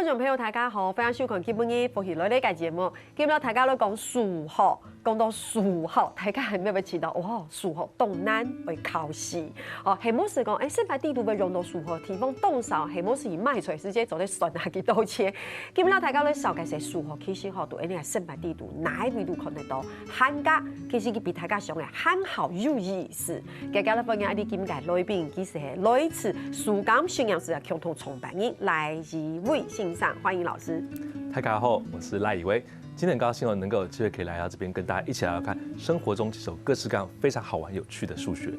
众朋友大家好，非常收看今晡日福喜来呢个节目。今日大家都讲数学，讲到数学，大家系咪会知道？哇，数学动难会考试哦。系冇是讲，生活地图会用到数学题目动少，系冇是以卖出来直接做咧算下几多钱。今日大家咧了解些数学，其实吼，都一定系生活地图哪一位都看得到。汉家其实佢比大家想嘅很好有意思。大家咧分享一啲今日来宾，其实系来自数感训养师嘅共同创办人赖以威先生，欢迎老师。大家好，我是赖以威。今天很高兴能够有机会可以来到这边，跟大家一起来看生活中几首各式各样非常好玩有趣的数学。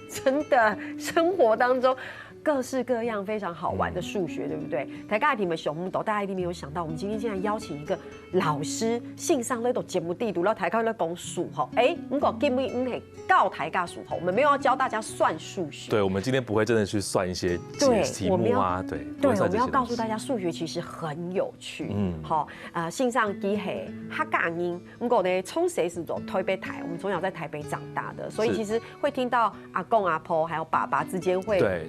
真的，生活当中各式各样非常好玩的数学，对不对？大家你们想不到，大家一定没有想到，我们今天竟然邀请一个老师，线上那种节目地图，然后大家在讲数学。不过今天是教大家数学，我们没有要教大家算数学。对，我们今天不会真的去算一些题目啊，对，我们要告诉大家，数学其实很有趣。线上机系客家人，不过呢，从小是走台北台，我们从小在台北长大的，所以其实会听到阿公阿婆还有爸爸之间会对。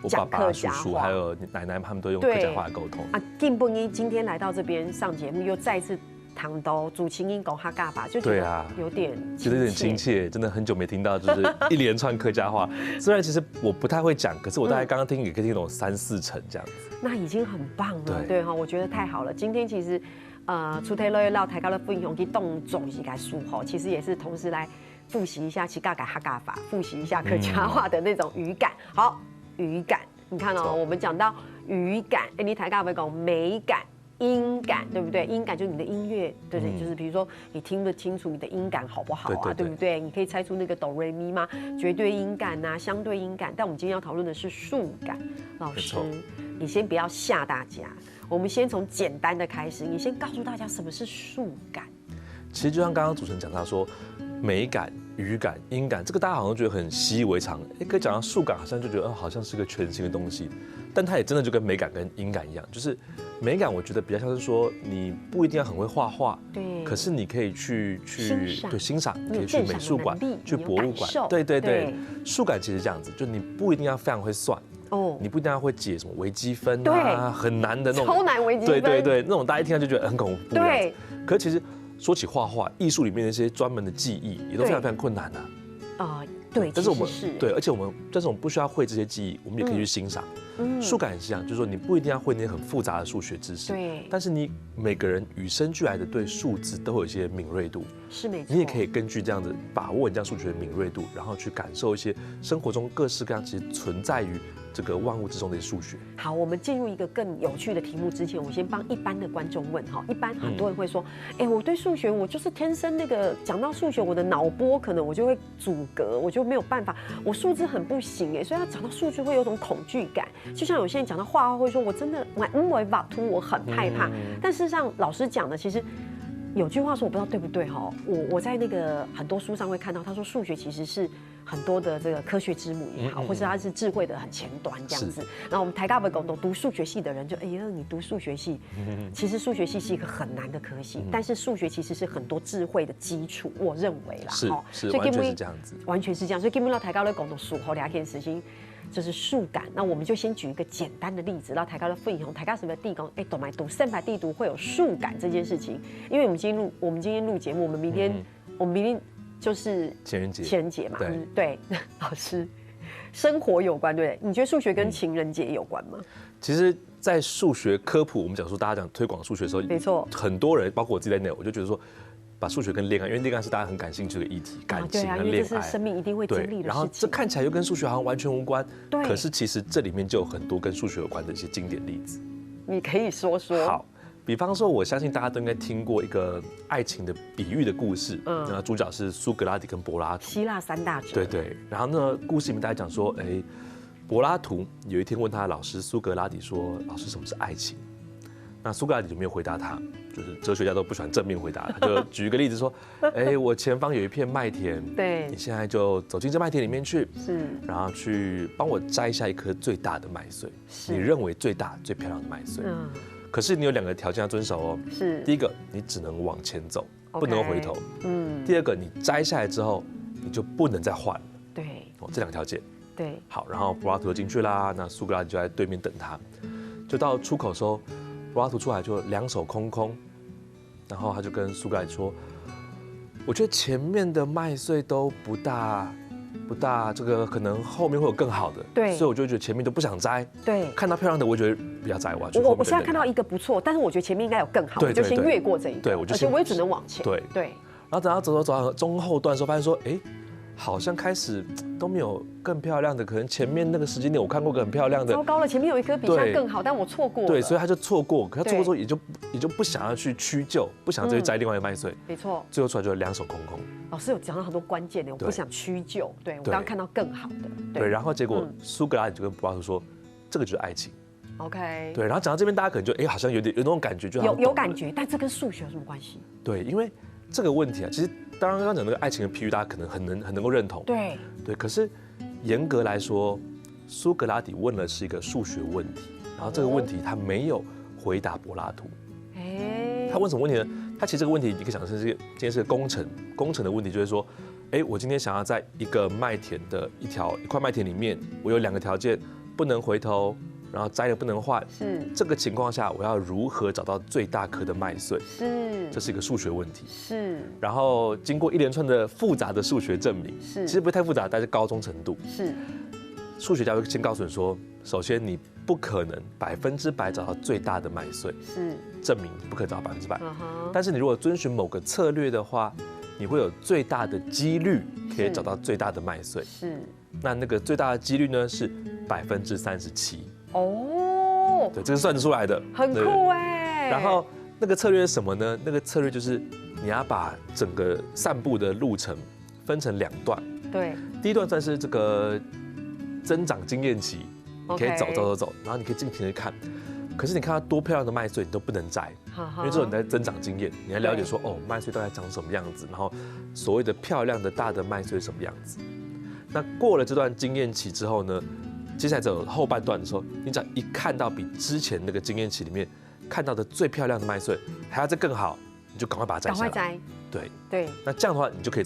我爸爸、叔叔还有奶奶，他们都用客家话沟通。金本一今天来到这边上节目，又再次谈到主持人讲客家话，就觉得有点亲切，真的很久没听到，就是一连串客家话。虽然其实我不太会讲，可是我大概刚刚听也可以听懂3、4成这样子。那已经很棒了，对哈，我觉得太好了。今天其实出题了绕台高的分享去动总一个数吼，其实也是同时来复习一下其他客家法，复习一下客家话的那种语感。好。语感，你看哦，我们讲到语感，你台下会讲美感、音感，对不对？音感就是你的音乐，对不对？就是比如说你听得清楚你的音感好不好啊，对不对？你可以猜出那个哆来咪吗？绝对音感啊，相对音感。但我们今天要讨论的是数感。老师，你先不要吓大家，我们先从简单的开始，你先告诉大家什么是数感。其实就像刚刚主持人讲到说，美感、语感、音感，这个大家好像觉得很习以为常。可以讲到数感，好像就觉得好像是个全新的东西，但它也真的就跟美感跟音感一样，就是美感，我觉得比较像是说，你不一定要很会画画，对，可是你可以去欣赏，你可以去美术馆、去博物馆，对。数感其实这样子，就你不一定要非常会算。你不一定要会解什么微积分啊，很难的那种，超难微积分，对，那种大家一听到就觉得很恐怖。对，可是其实说起画画，艺术里面那些专门的技艺也都非常非常困难啊。对，但是我们对，而且我们不需要会这些技艺，我们也可以去欣赏。数感也是一样，就是说你不一定要会那些很复杂的数学知识，对，但是你每个人与生俱来的对数字都会有一些敏锐度，是没错。你也可以根据这样子把握你这样数学的敏锐度，然后去感受一些生活中各式各样其实存在于这个万物之中的数学。好，我们进入一个更有趣的题目之前，我先帮一般的观众问哈。一般很多人会说，我对数学我就是天生那个讲到数学，我的脑波可能我就会阻隔，我就没有办法，我数字很不行所以要讲到数字会有种恐惧感。就像有些人讲到画画会说，我真的我很害怕。但事实上老师讲的其实。有句话说我不知道对不对哈，我在那个很多书上会看到，他说数学其实是很多的这个科学之母也好，或是它是智慧的很前端这样子。然后我们台大本狗都读数学系的人就你读数学系，其实数学系是一个很难的科系，但是数学其实是很多智慧的基础，我认为啦。是，完全是这样子，完全是这样。所以今天台大的狗都数好两件事情。就是数感，那我们就先举一个简单的例子，然后台高的分享，台高什么地宫，懂吗？读生牌地图会有数感这件事情，因为我们今天录节目，我们明天就是情人节嘛，对，老师，生活有关，对不对？你觉得数学跟情人节有关吗？其实，在数学科普，我们讲说大家讲推广数学的时候，没错，很多人，包括我自己在内，我就觉得说。把数学跟恋爱，因为恋爱是大家很感兴趣的议题，感情跟恋爱，这是生命一定会经历的事情。然后这看起来又跟数学好像完全无关，可是其实这里面就有很多跟数学有关的一些经典例子。你可以说说。好，比方说，我相信大家都应该听过一个爱情的比喻的故事，那主角是苏格拉底跟柏拉图，希腊三大哲。对，然后呢，故事里面大家讲说，柏拉图有一天问他的老师苏格拉底说：“老师，什么是爱情？”那苏格拉底就没有回答他，就是哲学家都不喜欢正面回答，他就举一个例子说，我前方有一片麦田，对，你现在就走进这麦田里面去，然后去帮我摘下一颗最大的麦穗，你认为最大最漂亮的麦穗，可是你有2个条件要遵守哦，第一个你只能往前走，不能回头，第二个你摘下来之后你就不能再换了，对，这2个条件，对，好，然后柏拉图就进去啦，那苏格拉底就在对面等他，就到出口的时候。柏拉图出来就两手空空，然后他就跟苏格拉底说：“我觉得前面的麦穗都不大，这个可能后面会有更好的，对，所以我就觉得前面都不想摘。对，看到漂亮的，我觉得不要摘，我现在看到一个不错，但是我觉得前面应该有更好，我就先越过这一个，对，而且我也只能往前，对。然后等到走到中后段的时候，发现说，哎，好像开始都没有更漂亮的，可能前面那个时间点我看过个很漂亮的，糟糕了，前面有一颗比现在更好，但我错过了，对，所以他就错过，可他错过之后也就不想要去屈就，不想再去摘另外一个麦穗，没错，最后出来就两手空空。老师有讲到很多关键的，我不想屈就，对我刚刚看到更好的，对，然后结果苏格拉底就跟柏拉图说，这个就是爱情。OK， 对，然后讲到这边，大家可能就好像有那种感觉，就有感觉，但这跟数学有什么关系？对，因为这个问题啊，其实刚刚讲那个爱情的譬喻，大家可能很能够认同。对，可是严格来说，苏格拉底问的是一个数学问题，然后这个问题他没有回答柏拉图。他问什么问题呢？他其实这个问题你可以想成是今天是个工程的问题，就是说，我今天想要在一个麦田的一块麦田里面，我有2个条件，不能回头，然后摘了不能换。是这个情况下，我要如何找到最大颗的麦穗？这是一个数学问题。然后经过一连串的复杂的数学证明，其实不会太复杂，但是高中程度。数学家会先告诉你说，首先你不可能100%找到最大的麦穗，证明不可能找到100%。但是你如果遵循某个策略的话，你会有最大的几率可以找到最大的麦穗。那个最大的几率呢是37%。哦，对，这是算得出来的，很酷哎。然后那个策略是什么呢？那个策略就是你要把整个散步的路程分成2段。对，第一段算是这个增长经验期，你可以走，然后你可以尽情的看。可是你看到多漂亮的麦穗，你都不能摘，因为这种你在增长经验，你要了解说，麦穗大概长什么样子，然后所谓的漂亮的大的麦穗是什么样子。那过了这段经验期之后呢，接下来走后半段的时候，你只要一看到比之前那个经验期里面看到的最漂亮的麦穗还要再更好，你就赶快把它摘下来。赶快摘。对。那这样的话，你就可以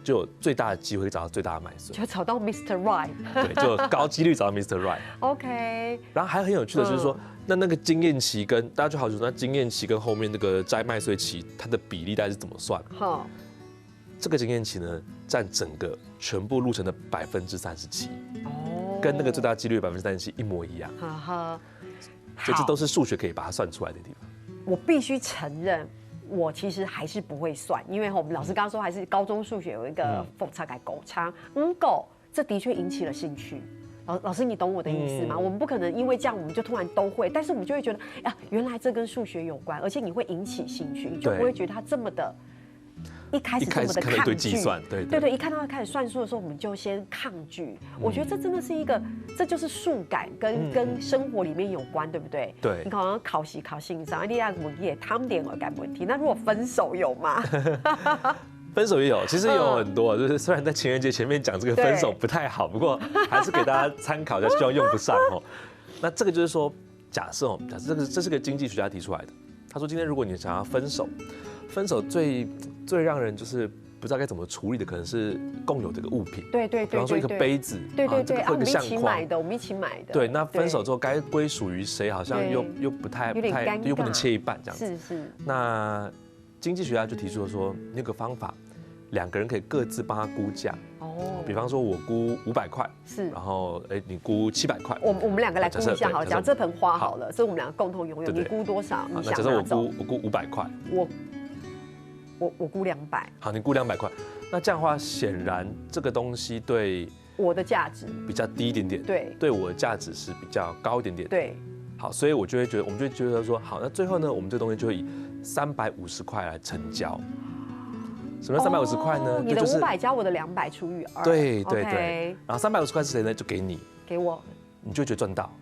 就有最大的机会找到最大的麦穗，就找到 Mr. Right。对，就有高几率找到 Mr. Right。OK。然后还很有趣的就是说，那个经验期跟大家就好奇说，那经验期跟后面那个摘麦穗期，它的比例大概是怎么算？这个经验期呢，占整个全部路程的37%，跟那个最大几率37%一模一样。所以这都是数学可以把它算出来的地方。我必须承认，我其实还是不会算，因为我们老师刚刚说还是高中数学有一个复差改狗差，这的确引起了兴趣。老师，你懂我的意思吗？我们不可能因为这样我们就突然都会，但是我们就会觉得，原来这跟数学有关，而且你会引起兴趣，你就不会觉得它这么的。一开始这么的抗拒，计算，对，一看到他开始算数的时候，我们就先抗拒。我觉得这真的是这就是数感跟生活里面有关，对不对？对。你好像考试上，你要问也他们点我改问题。那如果分手有吗？分手也有，其实有很多，就是虽然在情人节前面讲这个分手不太好，不过还是给大家参考一下，希望用不上哦。那这个就是说，假设这是个经济学家提出来的，他说今天如果你想要分手最让人就是不知道该怎么处理的，可能是共有的一个物品。对，比方说一个杯子，对，或一个相框，我们一起买的。对，那分手之后该归属于谁，好像又不太，又不能切一半这样子。是。那经济学家就提出了说，那个方法，2个人可以各自帮他估价。比方说我估500块，然后你估700块。我们2个来估一下好了，假如这盆花好了，是我们2个共同拥有，你估多少？那假设我估500块。我估200。好，你估200块，那这样的话，显然这个东西对我的价值比较低一点点，对我的价值是比较高一点点。对，好，所以我们就会觉得说，好，那最后呢，我们这个东西就会以350块来成交。什么叫350块呢？你的500加我的200除以2。对。然后350块是谁呢？就给你，给我，你就会觉得赚到。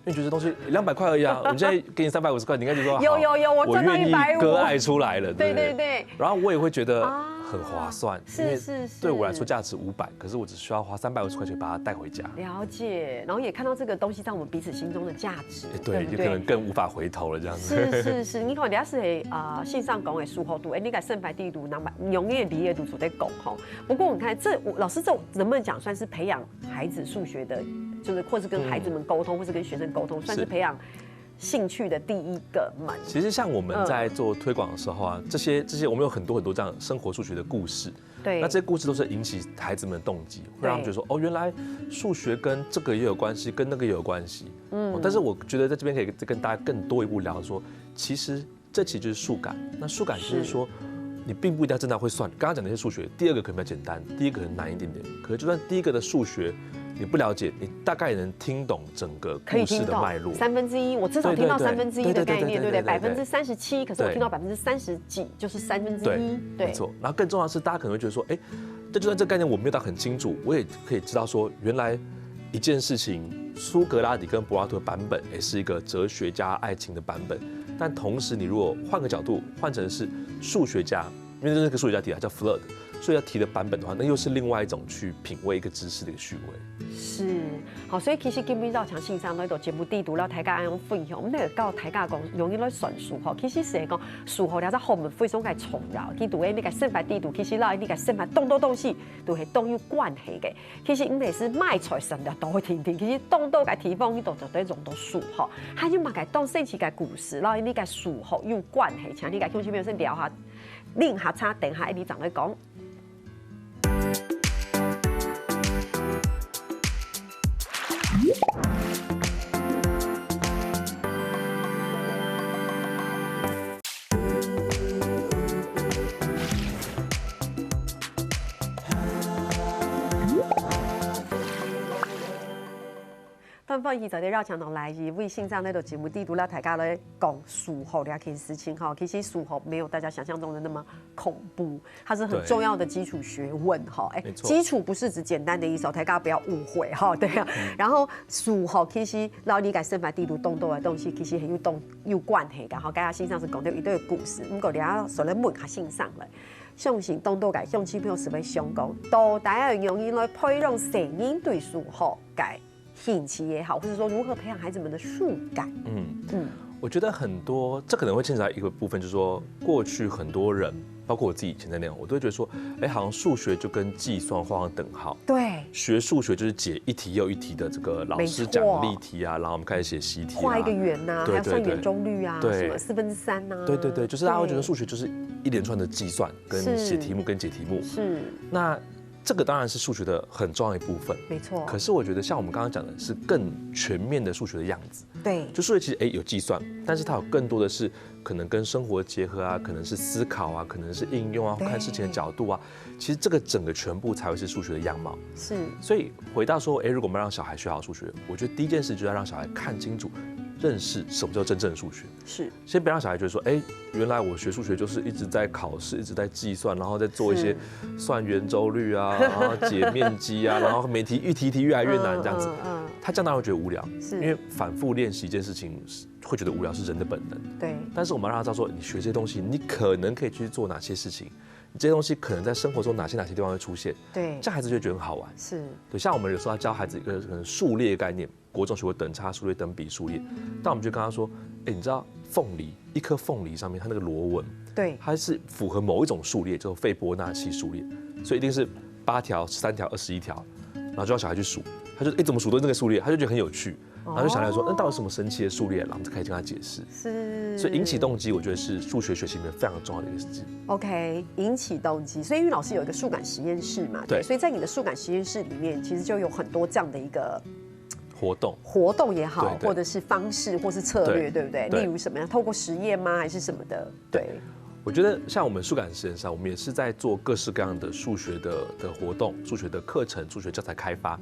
因为觉得这东西200块而已啊，我们现在给你350块，你应该就说有，我赚到150，我愿意割爱出来了，对。然后我也会觉得很划算，是。对我来说价值500，可是我只需要花350块钱把它带回家。了解，然后也看到这个东西在我们彼此心中的价值，对，就可能更无法回头了这样子。是，你看人家是线上讲的术后度，你看胜败地度，永远离业度主在讲吼。不过我看老师这能不能讲算是培养孩子数学的？就是或是跟孩子们沟通，或是跟学生沟通，算是培养兴趣的第一个门。其实像我们在做推广的时候啊，这些我们有很多这样生活数学的故事。对，那这些故事都是引起孩子们的动机，会让他们觉得说，哦，原来数学跟这个也有关系，跟那个也有关系。但是我觉得在这边可以跟大家更多一步聊说，其实这其实就是数感。那数感就是说，你并不一定要真的会算。刚刚讲那些数学，第二个可能比较简单，第一个可能难一点点。可是就算第一个的数学你不了解，你大概也能听懂整个故事的脉络。1/3，我至少听到1/3的概念，对不对？37%，可是我听到30%几，就是1/3。对，没错。然后更重要的是，大家可能会觉得说，哎，就算这个概念我没有到很清楚，我也可以知道说，原来一件事情，苏格拉底跟柏拉图的版本也是一个哲学家爱情的版本。但同时，你如果换个角度，换成是数学家，因为那个数学家提的叫 Flood。所以要提的版本的话，那又是另外一种去品味一个知识的一个趣味。是，好，所以其实今日绕墙线上那个节目地图了，大家安样分享，我们那个教大家讲容易来算数吼，其实是讲数学了在后面非常嘅重要，地图诶那个生白地图，其实啦你个生白动东西都系动有关系嘅。其实唔係是卖财神的都会听听，其实动到嘅地方，你都绝对用到数吼，还有嘛个动甚至嘅故事，啦你个数学有关系，请你个乡亲朋友先聊下，另下差等下你怎来讲？翻翻以前的绕墙头来，微信上那个节目地图了，大家来讲数学这件事情哈。其实数学没有大家想象中的那么恐怖，它是很重要的基础学问哈。基础不是指简单的意思，大家不要误会哈。对啊，然后数学其实老理解生白地图动到的东西，其实很有关系的哈。大家信上是讲到一堆故事，不过你要说来问下信上来。相信动到嘅乡亲朋友是要想讲，到底要用意来培养成人对数学嘅兴趣也好，或者说如何培养孩子们的数感。我觉得很多，这可能会牵扯到一个部分，就是说过去很多人，包括我自己以前在那样，我都会觉得说，好像数学就跟计算画上等号。对，学数学就是解一题又一题的这个老师讲的例题啊，然后我们开始写习题，画一个圆呐，还要算圆周率啊，什么3/4呐。对，就是大家会觉得数学就是一连串的计算跟写题目跟解题目。是。那这个当然是数学的很重要的一部分，没错。可是我觉得像我们刚刚讲的是更全面的数学的样子。对，就数学其实有计算，但是它有更多的是可能跟生活结合啊，可能是思考啊，可能是应用啊，看事情的角度啊。其实这个整个全部才会是数学的样貌。是。所以回到说，如果我们让小孩学好数学，我觉得第一件事就是要让小孩看清楚。认识什么叫真正的数学，是先不要让小孩觉得说，原来我学数学就是一直在考试，一直在计算，然后再做一些算圆周率啊，然后解面积啊，然后每题一题越来越难这样子，他这样当然会觉得无聊，因为反复练习一件事情会觉得无聊是人的本能，对。但是我们让他知道说，你学这些东西，你可能可以去做哪些事情。这些东西可能在生活中哪些地方会出现，对，这样孩子就会觉得很好玩。是，对，像我们有时候要教孩子一个可能数列概念，国中学过等差数列、等比数列，但我们就跟他说，你知道凤梨一颗凤梨上面它那个螺纹，对，它是符合某一种数列，叫做斐波那契数列，所以一定是8条、13条、21条，然后就让小孩去数，他就怎么数都是那个数列，他就觉得很有趣。然后就想来说，那到底什么神奇的数列？然后就开始跟他解释。是，所以引起动机，我觉得是数学学习里面非常重要的一个事情。OK， 引起动机。所以因为老师有一个数感实验室嘛，对，所以在你的数感实验室里面，其实就有很多这样的一个活动也好，或者是方式，或是策略，对不对？例如什么样，透过实验吗，还是什么的？对。我觉得像我们数感实验上，我们也是在做各式各样的数学的活动、数学的课程、数学教材开发。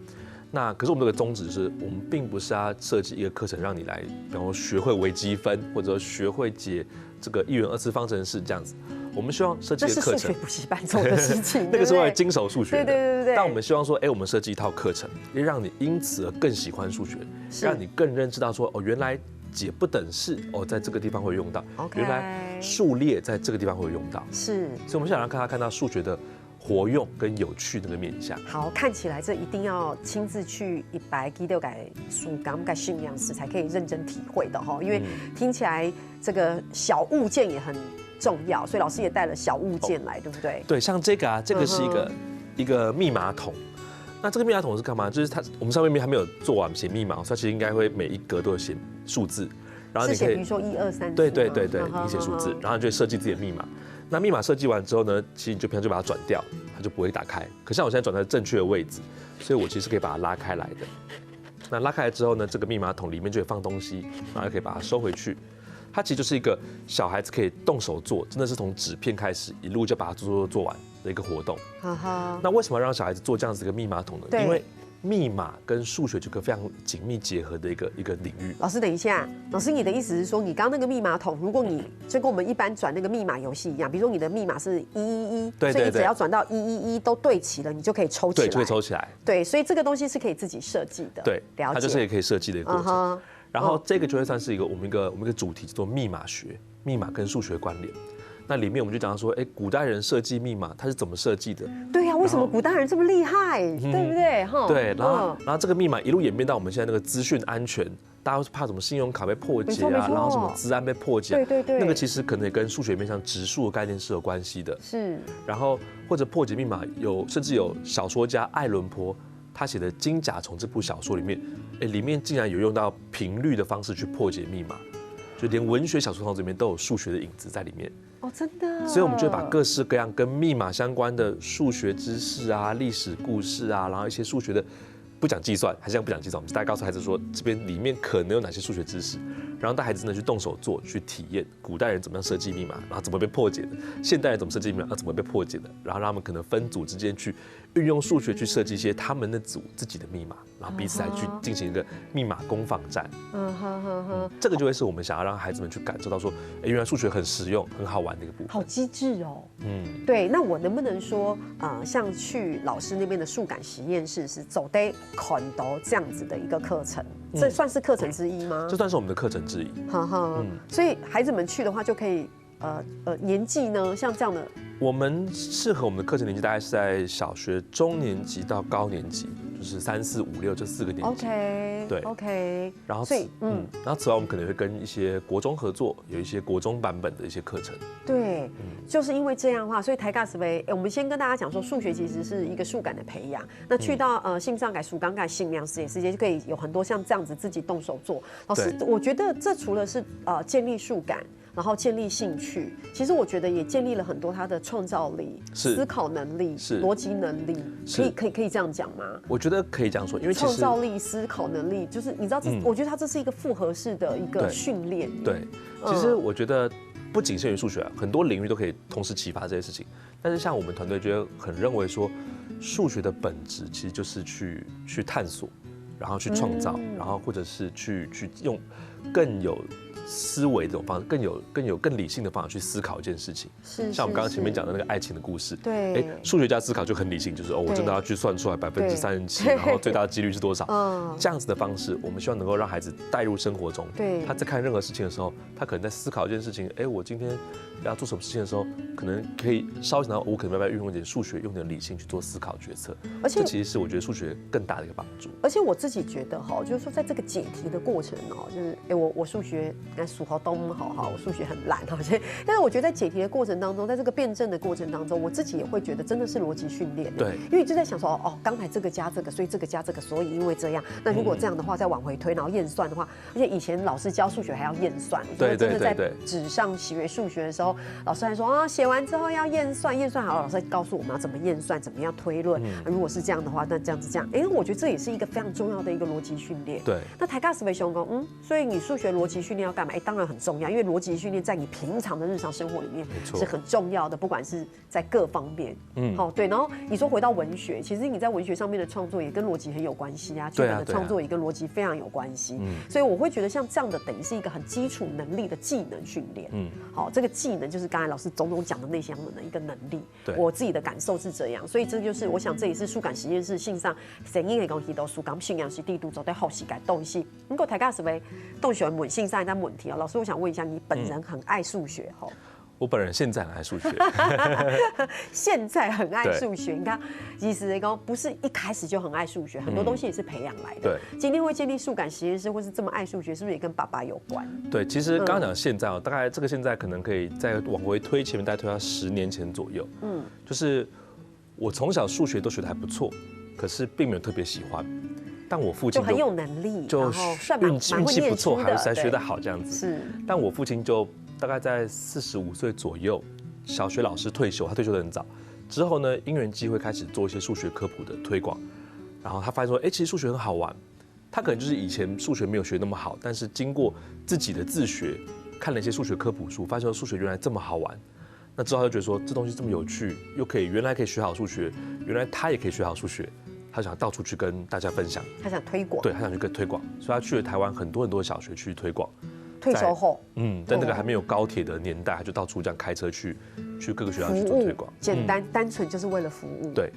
那可是我们这个宗旨是，我们并不是要设计一个课程让你来，比方说学会微积分，或者学会解这个1元2次方程式这样子。我们希望设计一个课程，这是数学补习班做的事情，那个是为了精熟数学的。对。但我们希望说，我们设计一套课程，也让你因此而更喜欢数学，让你更认知到说，原来解不等式在这个地方会用到，原来数列在这个地方会用到。是，所以我们想让大家看到数学的活用跟有趣那个面向。好，看起来这一定要亲自去100几个数感改训练师才可以认真体会的哈，因为听起来这个小物件也很重要，所以老师也带了小物件来，对不对？对，像这个啊，这个是一个密码筒。那这个密码筒是干嘛？就是我们上面还没有做完写密码，所以其实应该会每一格都有写数字。然后你可以比如说1、2、3，对，你写数字，然后你就会设计自己的密码。那密码设计完之后呢，其实你就平常就把它转掉，它就不会打开。可像我现在转在正确的位置，所以我其实可以把它拉开来的。那拉开来之后呢，这个密码筒里面就会放东西，然后又可以把它收回去。它其实就是一个小孩子可以动手做，真的是从纸片开始，一路就把它做完的一个活动。那为什么要让小孩子做这样子一个密码筒呢？因为密码跟数学就个非常紧密结合的一个领域。老师，等一下，老师，你的意思是说，你刚刚那个密码筒，如果你就跟我们一般转那个密码游戏一样，比如说你的密码是111，对，所以你只要转到111都对齐了，你就可以抽起来，对，就会抽起来。对，所以这个东西是可以自己设计的。对，了解，它就是也可以设计的一个过程。然后这个就会算是我们一个主题，叫做密码学，密码跟数学关联。那里面我们就讲到说，古代人设计密码，它是怎么设计的？对呀，为什么古代人这么厉害，对不对？对，然后这个密码一路演变到我们现在那个资讯安全，大家怕什么信用卡被破解啊，然后什么资安被破解，对，那个其实可能也跟数学面向质数的概念是有关系的。是，然后或者破解密码甚至有小说家爱伦坡他写的《金甲虫》这部小说里面，里面竟然有用到频率的方式去破解密码，就连文学小说当中里面都有数学的影子在里面。哦，真的。所以我们就会把各式各样跟密码相关的数学知识啊、历史故事啊，然后一些数学的，不讲计算，还是不讲计算，我们大概告诉孩子说，这边里面可能有哪些数学知识，然后带孩子真的去动手做，去体验古代人怎么样设计密码，然后怎么被破解的，现代人怎么设计密码，怎么被破解的，然后让他们可能分组之间去运用数学去设计一些他们那组自己的密码，然后彼此来去进行一个密码攻防战。这个就会是我们想要让孩子们去感受到说，原来数学很实用、很好玩的一个部分。好机智哦。对。那我能不能说，像去老师那边的数感实验室是走得看到这样子的一个课程，这算是课程之一吗？这算是我们的课程之一。所以孩子们去的话就可以，年纪呢，像这样的。我们适合我们的课程年纪大概是在小学中年级到高年级，就是3、4、5、6这4个年级。OK， 对 ，OK。然后然后此外我们可能会跟一些国中合作，有一些国中版本的一些课程。对，就是因为这样的话，所以台大我们先跟大家讲说，数学其实是一个数感的培养。那去到性上改、数感改、性量实验世界，就可以有很多像这样子自己动手做。老师，我觉得这除了是建立数感。然后建立兴趣，其实我觉得也建立了很多他的创造力、思考能力、逻辑能力，可以这样讲吗？我觉得可以这样说，因为创造力、思考能力，就是你知道，我觉得它这是一个复合式的一个训练。对，其实我觉得不仅限于数学，很多领域都可以同时启发这些事情。但是像我们团队觉得很认为说，数学的本质其实就是去探索，然后去创造，然后或者是去用更有思维这种方式，更理性的方法去思考一件事情。是像我们刚刚前面讲的那个爱情的故事，对，数学家思考就很理性，就是我真的要去算出来37%，然后最大的几率是多少？这样子的方式，我们希望能够让孩子带入生活中。对，他在看任何事情的时候，他可能在思考一件事情，我今天要做什么事情的时候，可能可以稍微想到我可能要不要运用一点数学，用点理性去做思考决策。而且这其实是我觉得数学更大的一个帮助。而且我自己觉得就是说在这个解题的过程就是我数学数学都好，我数学很烂但是我觉得在解题的过程当中，在这个辩证的过程当中，我自己也会觉得真的是逻辑训练。对，因为就在想说刚才这个加这个，所以这个加这个，所以因为这样，那如果这样的话再往回推，然后验算的话，而且以前老师教数学还要验算，对，真的在纸上学数学的时候，老师还说写完之后要验算，验算好了，老师告诉我们要怎么验算，怎么样推论。如果是这样的话，那这样子这样，我觉得这也是一个非常重要的一个逻辑训练。对，那台大思维熊工，所以你数学逻辑训练要干嘛？当然很重要，因为逻辑训练在你平常的日常生活里面是很重要的，不管是在各方面。对。然后你说回到文学，其实你在文学上面的创作也跟逻辑很有关系啊，剧本的创作也跟逻辑非常有关系。所以我会觉得像这样的，等于是一个很基础能力的技能训练。好，这个技能就是刚才老师种种讲的那些的一个能力。我自己的感受是这样，所以这就是我想这也是数感实验室性上成英的讲提到数感信仰是地度走在好习改动系。如果台大思维动学问性上但问题老师，我想问一下，你本人很爱数学我本人现在很爱数学，现在很爱数学。你看，其实不是一开始就很爱数学，很多东西也是培养来的。对，今天会建立数感实验室，或是这么爱数学，是不是也跟爸爸有关？对，其实刚刚讲现在大概这个现在可能可以再往回推，前面大概推到10年前左右。就是我从小数学都学得还不错，可是并没有特别喜欢。但我父亲就很有能力，就然后算蛮运气不错，还学得好这样子。是，但我父亲就大概在45岁左右，小学老师退休，他退休得很早。之后呢，因缘机会开始做一些数学科普的推广，然后他发现说，其实数学很好玩。他可能就是以前数学没有学那么好，但是经过自己的自学，看了一些数学科普书，发现数学原来这么好玩。那之后他就觉得说，这东西这么有趣，又可以原来可以学好数学，原来他也可以学好数学。他想到处去跟大家分享，他想推广，对他想去跟推广，所以他去了台湾很多的小学去推广。退休后，在那个还没有高铁的年代，他就到处这样开车去各个学校去做推广，简单单纯就是为了服务。对，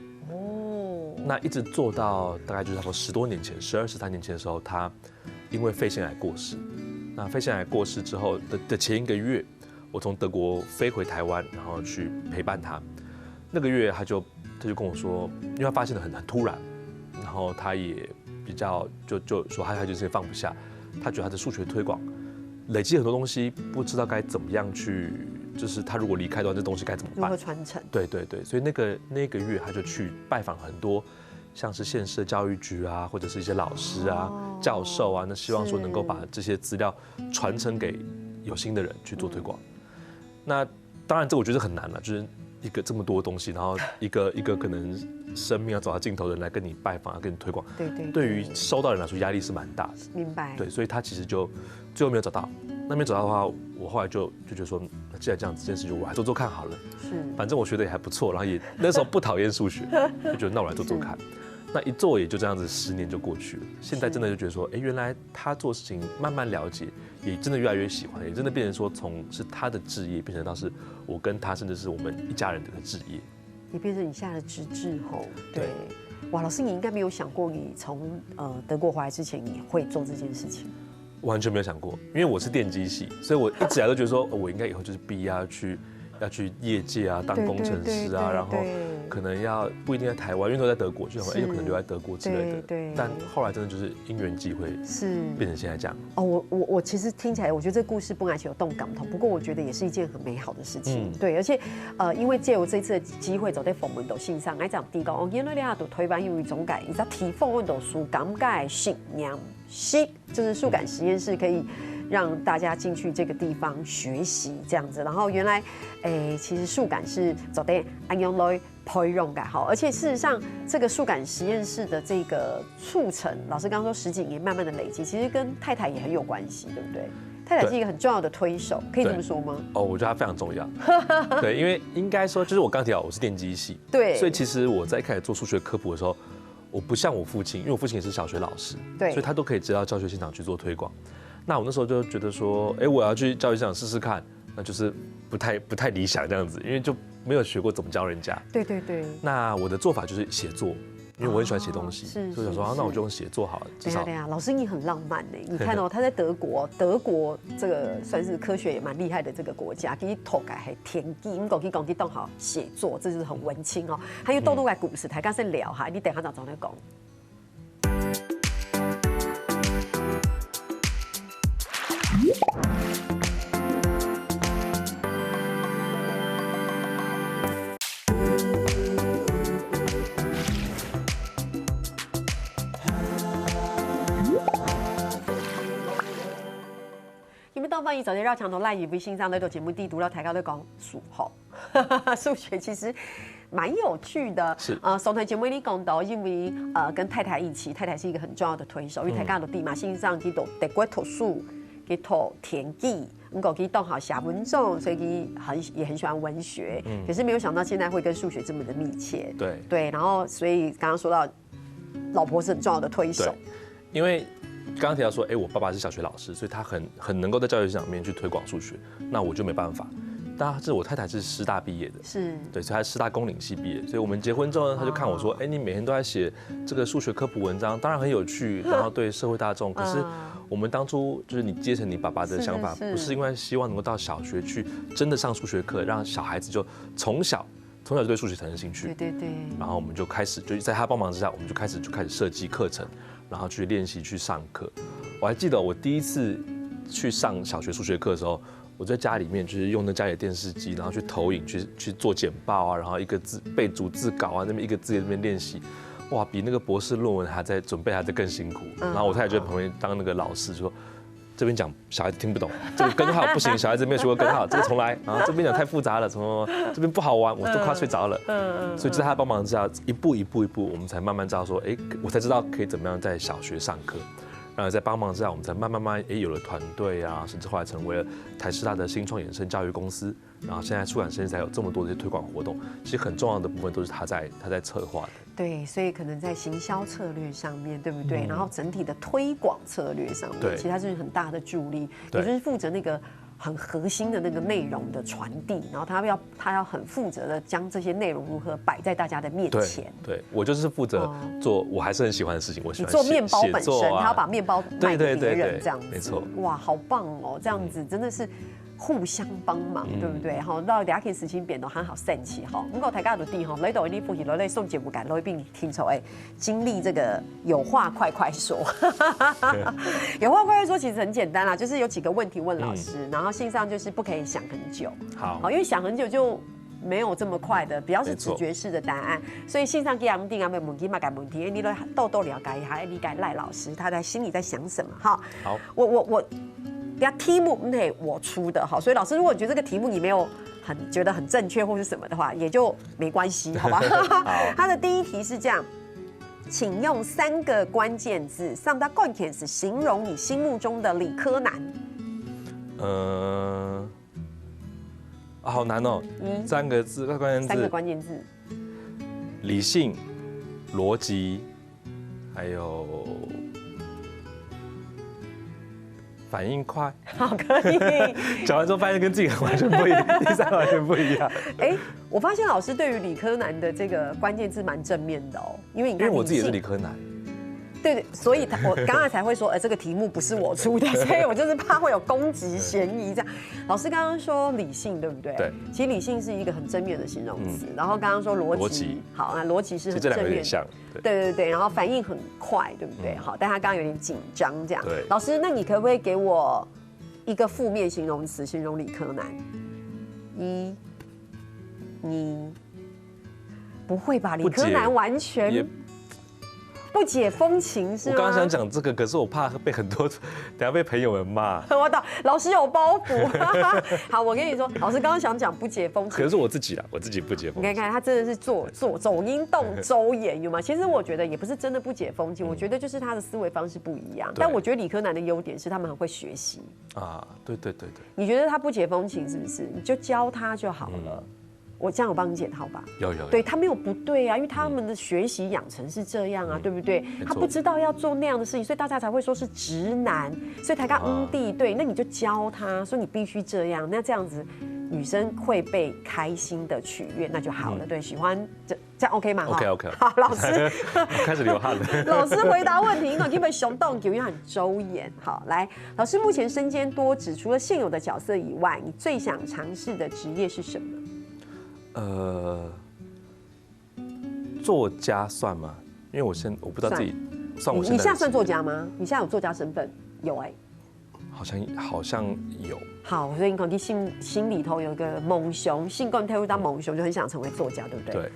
那一直做到大概就是差不多10多年前，12、13年前的时候，他因为肺腺癌过世。那肺腺癌过世之后的前1个月，我从德国飞回台湾，然后去陪伴他。那个月他就跟我说，因为他发现的很突然，然后他也比较就说他就是放不下，他觉得他的数学推广累积很多东西，不知道该怎么样去，就是他如果离开的话，这东西该怎么办？如何传承？对，所以那个月他就去拜访很多，像是县市的教育局啊，或者是一些老师啊、教授啊，那希望说能够把这些资料传承给有心的人去做推广。那当然这我觉得很难了，就是一个这么多东西，然后一个可能生命要走到尽头的人来跟你拜访，跟你推广，对于收到人来说压力是蛮大的。明白。对，所以他其实就最后没有找到。那没找到的话，我后来就觉得说，既然这样子，这件事情我来做看好了。是，反正我学的也还不错，然后也那时候不讨厌数学，就觉得那我来做看。那一做也就这样子10年就过去了。现在真的就觉得说，原来他做事情慢慢了解，也真的越来越喜欢，也真的变成说从是他的志业，变成到是我跟他，甚至是我们一家人的志业。也变成你下的直至吼。对。哇，老师，你应该没有想过，你从德国回来之前，你会做这件事情？完全没有想过，因为我是电机系，所以我一直以来都觉得说，我应该以后就是毕业要去业界啊，当工程师啊，然后可能不一定在台湾，因为都在德国，就想有可能留在德国之类的。对。但后来真的就是因缘际会，是变成现在这样。我其实听起来，我觉得这个故事不敢有动感同，不过我觉得也是一件很美好的事情。对，而且因为借由这次的机会，走在访问到线上，来讲第讲，原来你啊，都推翻有一种改，你在提访问到书感慨信仰系，就是数感实验室可以让大家进去这个地方学习这样子，然后原来，其实数感是走的安用来培养感好，而且事实上这个数感实验室的这个促成，老师刚刚说10几年慢慢的累积，其实跟太太也很有关系，对不对？太太是一个很重要的推手，可以这么说吗？我觉得她非常重要。对，因为应该说，就是我刚提到我是电机系，对，所以其实我在一开始做数学科普的时候，我不像我父亲，因为我父亲也是小学老师，对，所以他都可以直到教学现场去做推广。那我那时候就觉得说，我要去教育现场试试看，那就是不太理想这样子，因为就没有学过怎么教人家。对。那我的做法就是写作，因为我很喜欢写东西，所以想说，那我就用写作好了。至少对啊，老师你很浪漫呢。你看他在德国这个算是科学也蛮厉害的这个国家，给头改还天机，我们讲去动好写作，这就是很文青哦。还有多个故事，大家先聊哈，你等下找来讲。万一走进绕墙头赖以微信上那种节目地读到台高在讲数学其实蛮有趣的。是上台节目里讲到，因为跟太太一起，太太是一个很重要的推手，因为台高的地嘛，线上去读德国图书，去读田记，能够去动好写文章，所以也很喜欢文学。可是没有想到现在会跟数学这么的密切。对，然后所以刚刚说到，老婆是很重要的推手，因为。刚刚提到说，我爸爸是小学老师，所以他很能够在教育现场里面去推广数学，那我就没办法。但是我太太是师大毕业的，是对，所以她是师大公领系毕业，所以我们结婚之后呢，他就看我说，你每天都在写这个数学科普文章，当然很有趣，然后对社会大众。可是我们当初就是你接承你爸爸的想法，不是因为希望能够到小学去真的上数学课，让小孩子就从小就对数学产生兴趣。对。然后我们就开始，就在他帮忙之下，我们就开始设计课程。然后去练习去上课，我还记得我第一次去上小学数学课的时候，我在家里面就是用那家里的电视机，然后去投影去做简报啊，然后一个字背逐字稿啊，那边一个字在那边练习。哇，比那个博士论文还在准备还在更辛苦。然后我太太就在旁边当那个老师说。这边讲小孩子听不懂，这个根号不行，小孩子没有学过根号，这个重来啊！这边讲太复杂了，什么这边不好玩，我都快睡着了。所以就在他帮忙之下，一步，我们才慢慢知道说，我才知道可以怎么样在小学上课。然后在帮忙之下，我们才慢慢有了团队啊，甚至后来成为了台师大的新创衍生教育公司。然后现在出版社才有这么多的推广活动，其实很重要的部分都是他在策划的。对，所以可能在行销策略上面，对不对？然后整体的推广策略上面，其实它是很大的助力。也就是负责那个很核心的那个内容的传递，然后他要很负责的将这些内容如何摆在大家的面前。对，我就是负责做我还是很喜欢的事情，我喜欢你做面包本身，他要把面包卖给别人，这样子。没错。哇，好棒哦！这样子真的是。互相帮忙，对不对？好，到大家可以事情变得很好散气哈。不过大家都知哈，来到你复习来送节目感，来并听出经历这个有话快说。有话快说其实很简单啦，就是有几个问题问老师，然后信上就是不可以想很久。好，因为想很久就没有这么快的，比较是直觉式的答案，所以信上给他们定啊，问题嘛，改问题，你都豆了解一下，理解赖老师他在心里在想什么哈。好，我。题目我出的，好，所以老师如果觉得这个题目你没有觉得很正确或是什么的话，也就没关系，好吧？他的第一题是这样，请用3个关键字3大关键词形容你心目中的理科男。好难哦，3个字，3个关键字，理性、逻辑，还有。反应快，好，可以。讲完之后发现跟自己完全不一样，第3完全不一样。我发现老师对于理科男的这个关键字蛮正面的哦，因为我自己也是理科男。对，所以我刚才才会说，这个题目不是我出的，所以我就是怕会有攻击嫌疑这样。老师刚刚说理性，对不对？对。其实理性是一个很正面的形容词，然后刚刚说逻辑，好，那逻辑是很正面。这2个有点像。对，然后反应很快，对不对？好，但他刚刚有点紧张这样。对。老师，那你可不可以给我一个负面形容词形容理科男？你不会吧？理科男完全。不解风情是吗？我刚刚想讲这个，可是我怕被等下被朋友们骂。我懂，老师有包袱。好，我跟你说，老师刚刚想讲不解风情，可是我自己啦，我自己不解风情。你看他真的是走音动周延，有吗？其实我觉得也不是真的不解风情，我觉得就是他的思维方式不一样。但我觉得理科男的优点是他们很会学习啊。对。你觉得他不解风情是不是？你就教他就好了。我这样有帮你解套吧？有。对他没有不对啊，因为他们的学习养成是这样啊，对不对？他不知道要做那样的事情，所以大家才会说是直男，所以才刚弟对，那你就教他说你必须这样，那这样子女生会被开心的取悦，那就好了。对，喜欢这样 OK 吗 ？OK。好，老师开始流汗了。老师回答问题，因为基本熊洞因为很周延。好，来，老师目前身兼多职，除了现有的角色以外，你最想尝试的职业是什么？作家算吗？因为我不知道自己算我现在。你现在算作家吗？你现在有作家身份？有好像有。好，所以你可能心里头有一个梦想，性格跳入到梦想，就很想成为作家，对不对？对。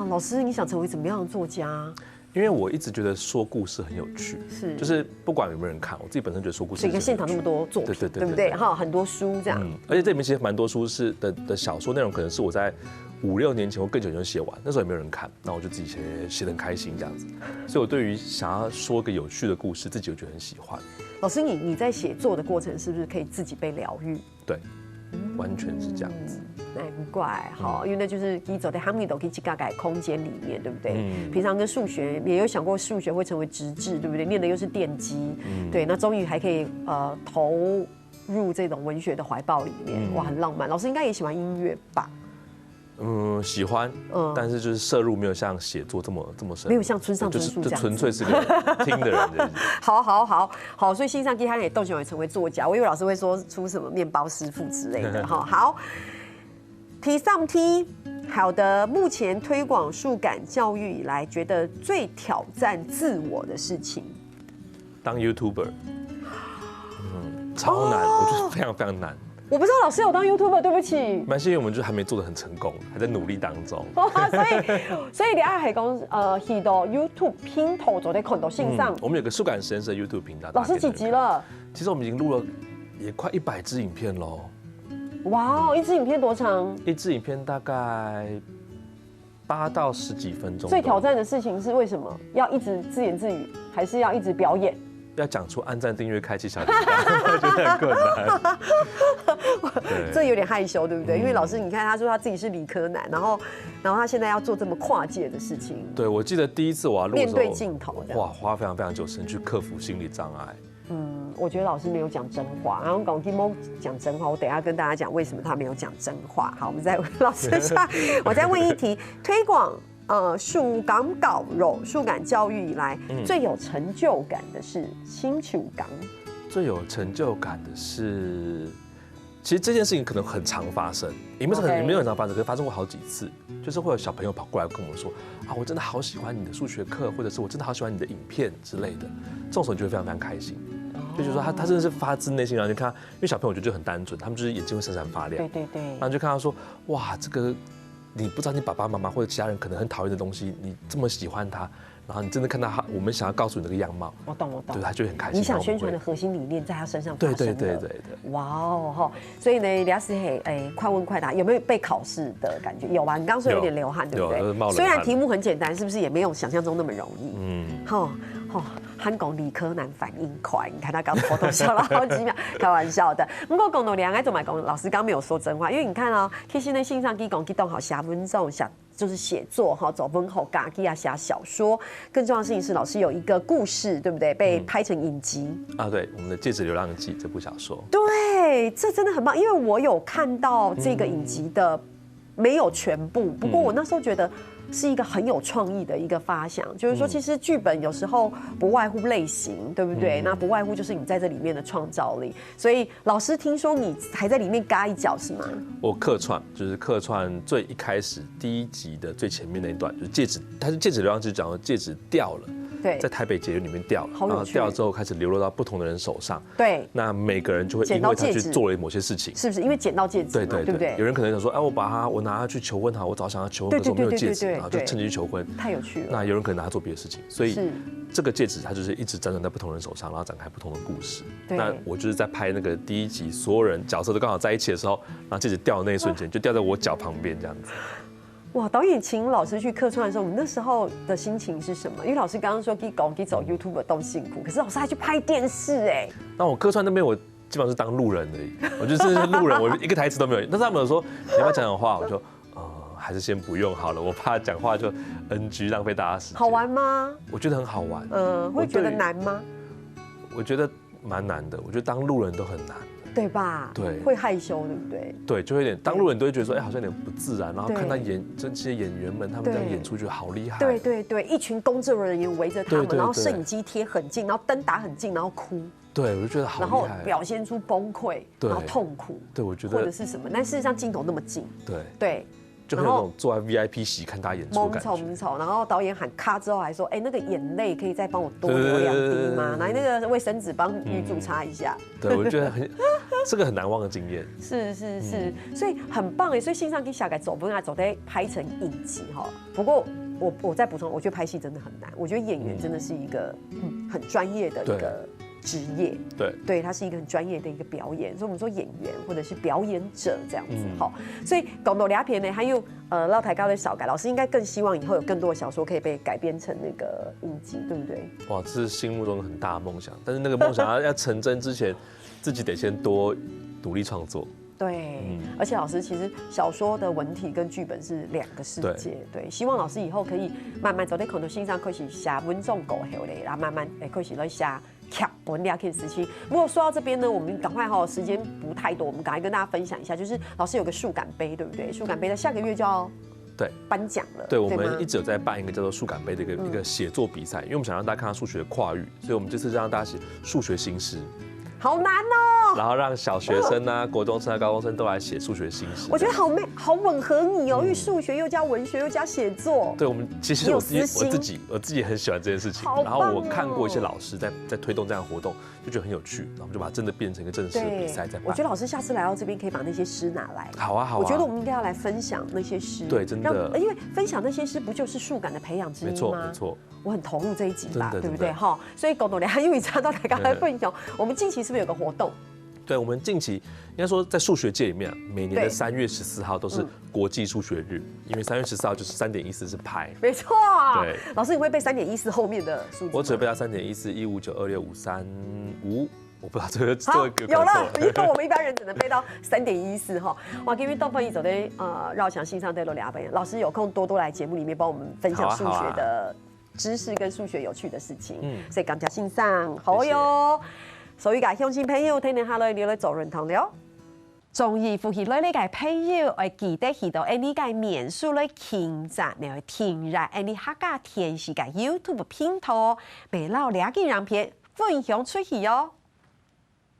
老师，你想成为怎么样的作家？因为我一直觉得说故事很有趣，就是不管有没有人看，我自己本身觉得说故事。一个现场那么多作品，对不对？很多书这样。而且这里面其实蛮多书的小说内容，可能是我在5、6年前或更久以前写完，那时候也没有人看，那我就自己写得很开心这样子。所以我对于想要说个有趣的故事，自己就觉得很喜欢。老师，你在写作的过程是不是可以自己被疗愈？对，完全是这样子。难怪好，因为那就是你走在他们都可以去大概空间里面，对不对？平常跟数学也有想过，数学会成为直至，对不对？念的又是电机，对，那终于还可以投入这种文学的怀抱里面，哇，很浪漫。老师应该也喜欢音乐吧？喜欢，但是就是摄入没有像写作这么深，没有像村上春树这样，就纯粹是个听的人。好，所以信上他也都想会成为作家，我以为老师会说出什么面包师傅之类的哈。好，题上题，好的，目前推广数感教育以来，觉得最挑战自我的事情，当 YouTuber，超难，我觉得非常非常难。我不知道老师有当 YouTuber， 对不起。蛮幸运，我们就还没做得很成功，还在努力当中。所以你爱系讲去到 YouTube 拼头做在看到线上。我们有个数感实验室 YouTube 频道。老师几集了？其实我们已经录了也快100支影片喽。哇哦，一支影片多长？一支影片大概8到10几分钟。最挑战的事情是为什么？要一直自言自语，还是要一直表演？要讲出按赞、订阅、开启小铃铛，我觉得很困难。这有点害羞，对不对？因为老师，你看他说他自己是理科男，然后他现在要做这么跨界的事情。对，我记得第一次我要录的时候，面对镜头，哇，花非常非常久时间去克服心理障碍。我觉得老师没有讲真话，然后讲 Timo 讲真话，我等一下跟大家讲为什么他没有讲真话。好，我们再问老师一下，我再问一题，推广数感教育、数感教育以来，最有成就感的是新手港。最有成就感的是，其实这件事情可能很常发生，也没有很常发生，可是发生过好几次，就是会有小朋友跑过来跟我说啊，我真的好喜欢你的数学课，或者是我真的好喜欢你的影片之类的，这种时候你就会非常非常开心。就是说他真的是发自内心，然后就看，因为小朋友我觉得就很单纯，他们就是眼睛会闪闪发亮，对，然后就看到说，哇，这个你不知道你爸爸妈妈或者其他人可能很讨厌的东西，你这么喜欢它，然后你真的看到他，我们想要告诉你那个样貌，我懂，对，他就会很开心。你想宣传的核心理念在他身上发生了，对，哇哦哈，所以呢，俩是快问快答，有没有被考试的感觉？有吧？你刚刚说有点流汗，对不对？虽然题目很简单，是不是也没有想象中那么容易？韩国理科男反应快，你看他刚偷偷笑了好几秒，开玩笑的。不过讲到两个怎么讲，老师刚没有说真话，因为你看哦，其实呢，线上去讲去动好写文章，就是写作哈，走文后嘎去啊写小说。更重要的事情是，老师有一个故事，对不对？被拍成影集啊，对，我们的《戒指流浪记》这部小说。对，这真的很棒，因为我有看到这个影集的，没有全部，不过我那时候觉得。是一个很有创意的一个发想，就是说，其实剧本有时候不外乎类型，对不对？那不外乎就是你在这里面的创造力。所以老师听说你还在里面嘎一脚是吗？我客串最一开始第1集的最前面那一段，就是戒指，它是戒指流浪记，讲的戒指掉了。对，在台北捷运里面掉了，然后掉了之后开始流落到不同的人手上。对，那每个人就会因为他去做了某些事情，是不是？因为捡到戒指，对不对？有人可能想说，哎，我拿它去求婚好，我早想要求婚，可是我没有戒指，然后就趁机去求婚，太有趣了。那有人可能拿它做别的事情，所以这个戒指它就是一直辗转在不同人手上，然后展开不同的故事。那我就是在拍那个第1集，所有人角色都刚好在一起的时候，然后戒指掉的那一瞬间，就掉在我脚旁边这样子。哇，导演请老师去客串的时候，我们那时候的心情是什么？因为老师刚刚说给走 YouTube 都辛苦，可是老师还去拍电视哎。那我客串那边我基本上是当路人而已，我就是路人，我一个台词都没有。但是他们有说你要不要讲话，我就还是先不用好了，我怕讲话就 NG 浪费大家时间。好玩吗？我觉得很好玩。会觉得难吗？我觉得蛮难的，我觉得当路人都很难。对吧？对，会害羞，对不对？对，就会有点当路人都会觉得说，好像有点不自然，然后看到这些演员们他们这样演出，觉得好厉害。对，一群工作人员围着他们，然后摄影机贴很近，然后灯打很近，然后哭。对，我就觉得好厉害。然后表现出崩溃，然后痛苦。对，我觉得或者是什么，但事实上镜头那么近。对。就很有那种坐在 VIP 席看他演出的感觉。猛丑，然后导演喊咔之后还说，那个眼泪可以再帮我多流2滴吗？拿那个卫生纸帮女主擦一下。对，我觉得这个很难忘的经验。是，所以很棒哎，所以线上给小改走不来，走得拍成影集哈。不过我再补充，我觉得拍戏真的很难，我觉得演员真的是一个很专业的一个职业，对，它是一个很专业的一个表演，所以我们说演员或者是表演者这样子哈。所以讲到俩片呢，还有老台高的小改，老师应该更希望以后有更多的小说可以被改编成那个影集，对不对？哇，这是心目中很大的梦想，但是那个梦想要成真之前，自己得先多努力创作。对，而且老师其实小说的文体跟剧本是2个世界。对，希望老师以后可以慢慢走在可能欣赏，可以写文章够好嘞，然后慢慢可以来写剧本了，可以时期。不过说到这边呢，我们赶快时间不太多，我们赶快跟大家分享一下，就是老师有个数感杯，对不对？数感杯的下个月就要颁奖了。对，我们一直有在办一个叫做数感杯的一个写作比赛，因为我们想让大家看到数学的跨域，所以我们这次让大家写数学新诗。好难哦。然后让小学生啊、国中生啊、高中生都来写数学新诗。我觉得好吻合你哦，因为数学又加文学又加写作。对，我们其实我自己很喜欢这件事情。然后我看过一些老师在推动这样的活动，就觉得很有趣，然后我们就把它真的变成一个正式的比赛在办。我觉得老师下次来到这边可以把那些诗拿来。好啊，好啊。我觉得我们应该要来分享那些诗。对，真的。因为分享那些诗不就是数感的培养之一吗？没错，没错。我很投入这一集吧，对不对？哈，所以狗狗俩因为查到大家来分享，我们近期是不是有个活动？对，我们近期应该说在数学界里面，每年的3月14号都是国际数学日，因为3月14号就是3.14是派。没错。对，老师你会背3.14后面的数字？我只会背到3.1415965355。我不知道这个有了，因为我们一般人只能背到3.14哈。哇，因为到分一走的绕墙线上对了2本，老师有空多来节目里面帮我们分享数学的知识跟数学有趣的事情。所以感谢欣赏，好哟。所以噶乡亲朋友聽下來，你來做認同了。終於呼起來呢個朋友，我記得去到呢個面書來傾贊，你去聽入呢客家電視嘅 YouTube 頻道，俾老兩個影片分享出去哦。